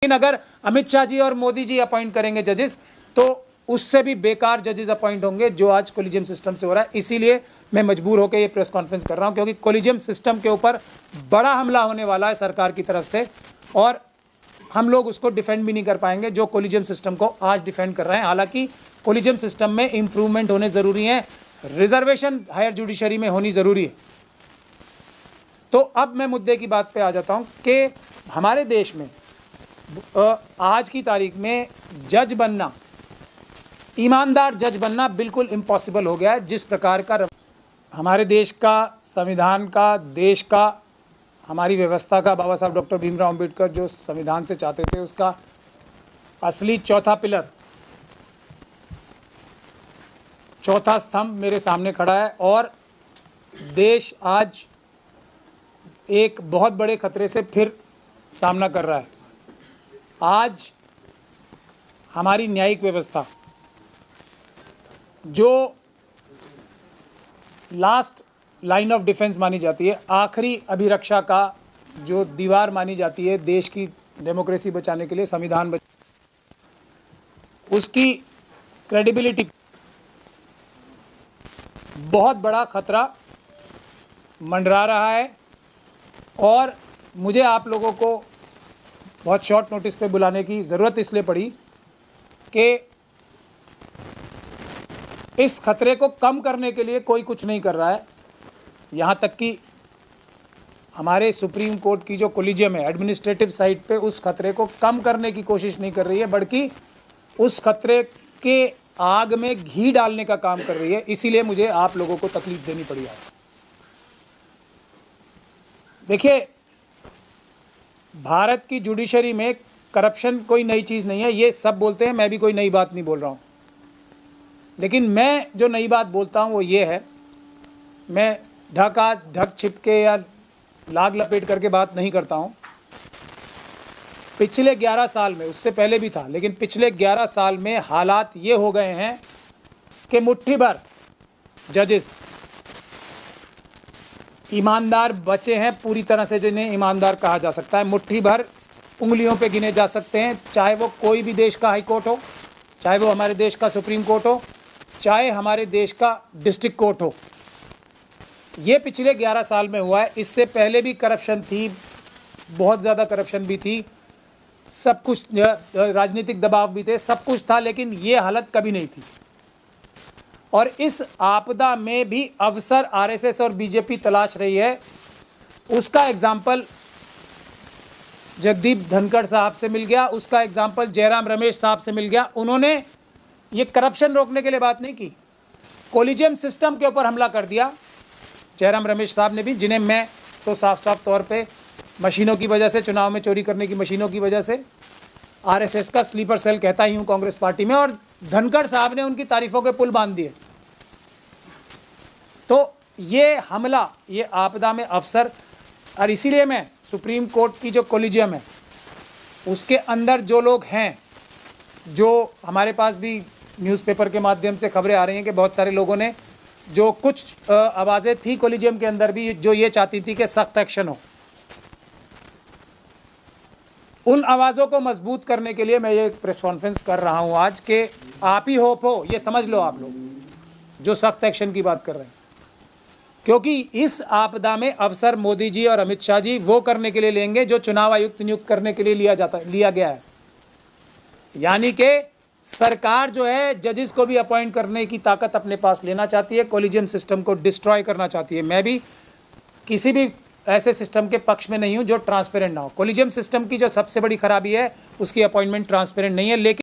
लेकिन अगर अमित शाह जी और मोदी जी अपॉइंट करेंगे जजेस तो उससे भी बेकार जजेस अपॉइंट होंगे जो आज कोलिजियम सिस्टम से हो रहा है। इसीलिए मैं मजबूर होकर ये प्रेस कॉन्फ्रेंस कर रहा हूं क्योंकि कोलिजियम सिस्टम के ऊपर बड़ा हमला होने वाला है सरकार की तरफ से और हम लोग उसको डिफेंड भी नहीं कर पाएंगे जो कोलिजियम सिस्टम को आज डिफेंड कर रहे हैं। हालांकि कोलिजियम सिस्टम में इंप्रूवमेंट होने ज़रूरी है, रिजर्वेशन हायर जुडिशरी में होनी ज़रूरी है। तो अब मैं मुद्दे की बात पे आ जाता हूं कि हमारे देश में आज की तारीख में जज बनना, ईमानदार जज बनना बिल्कुल इम्पॉसिबल हो गया है। जिस प्रकार का हमारे देश का, संविधान का, देश का, हमारी व्यवस्था का बाबा साहब डॉक्टर भीमराव अंबेडकर जो संविधान से चाहते थे उसका असली चौथा पिलर, चौथा स्तंभ मेरे सामने खड़ा है और देश आज एक बहुत बड़े खतरे से फिर सामना कर रहा है। आज हमारी न्यायिक व्यवस्था जो लास्ट लाइन ऑफ डिफेंस मानी जाती है, आखिरी अभिरक्षा का जो दीवार मानी जाती है देश की डेमोक्रेसी बचाने के लिए, संविधान उसकी क्रेडिबिलिटी बहुत बड़ा खतरा मंडरा रहा है। और मुझे आप लोगों को बहुत शॉर्ट नोटिस पे बुलाने की ज़रूरत इसलिए पड़ी कि इस खतरे को कम करने के लिए कोई कुछ नहीं कर रहा है। यहाँ तक कि हमारे सुप्रीम कोर्ट की जो कोलिजियम है एडमिनिस्ट्रेटिव साइड पे उस खतरे को कम करने की कोशिश नहीं कर रही है, बल्कि उस खतरे के आग में घी डालने का काम कर रही है। इसीलिए मुझे आप लोगों को तकलीफ देनी पड़ी है। देखिए, भारत की जुडिशरी में करप्शन कोई नई चीज़ नहीं है, ये सब बोलते हैं, मैं भी कोई नई बात नहीं बोल रहा हूँ। लेकिन मैं जो नई बात बोलता हूँ वो ये है, मैं ढक छिपके या लाग लपेट करके बात नहीं करता हूँ। पिछले 11 साल में, उससे पहले भी था, लेकिन पिछले 11 साल में हालात ये हो गए हैं कि मुट्ठी भर जजेस ईमानदार बचे हैं पूरी तरह से, जिन्हें ईमानदार कहा जा सकता है। मुट्ठी भर उंगलियों पे गिने जा सकते हैं, चाहे वो कोई भी देश का हाई कोर्ट हो, चाहे वो हमारे देश का सुप्रीम कोर्ट हो, चाहे हमारे देश का डिस्ट्रिक्ट कोर्ट हो। ये पिछले 11 साल में हुआ है। इससे पहले भी करप्शन थी, बहुत ज़्यादा करप्शन भी थी, सब कुछ, राजनीतिक दबाव भी थे, सब कुछ था, लेकिन ये हालत कभी नहीं थी। और इस आपदा में भी अवसर आरएसएस और बीजेपी तलाश रही है। उसका एग्जाम्पल जगदीप धनखड़ साहब से मिल गया, उसका एग्जाम्पल जयराम रमेश साहब से मिल गया। उन्होंने ये करप्शन रोकने के लिए बात नहीं की, कोलिजियम सिस्टम के ऊपर हमला कर दिया। जयराम रमेश साहब ने भी, जिन्हें मैं तो साफ साफ तौर पे मशीनों की वजह से, चुनाव में चोरी करने की मशीनों की वजह से आरएसएस का स्लीपर सेल कहता ही हूँ कांग्रेस पार्टी में, और धनखड़ साहब ने उनकी तारीफों के पुल बांध दिए। तो ये हमला, ये आपदा में अफसर, और इसीलिए मैं सुप्रीम कोर्ट की जो कोलिजियम है उसके अंदर जो लोग हैं, जो हमारे पास भी न्यूज़पेपर के माध्यम से खबरें आ रही हैं कि बहुत सारे लोगों ने, जो कुछ आवाज़ें थी कोलिजियम के अंदर भी जो ये चाहती थी कि सख्त एक्शन हो, उन आवाज़ों को मजबूत करने के लिए मैं ये प्रेस कॉन्फ्रेंस कर रहा हूँ आज कि आप ही होप हो, ये समझ लो आप लोग जो सख्त एक्शन की बात कर रहे हैं। क्योंकि इस आपदा में अवसर मोदी जी और अमित शाह जी वो करने के लिए लेंगे जो चुनाव आयुक्त नियुक्त करने के लिए लिया गया है। यानी कि सरकार जो है जजेस को भी अपॉइंट करने की ताकत अपने पास लेना चाहती है, कोलिजियम सिस्टम को डिस्ट्रॉय करना चाहती है। मैं भी किसी भी ऐसे सिस्टम के पक्ष में नहीं हूं जो ट्रांसपेरेंट ना हो। कोलिजियम सिस्टम की जो सबसे बड़ी खराबी है उसकी अपॉइंटमेंट ट्रांसपेरेंट नहीं है। लेकिन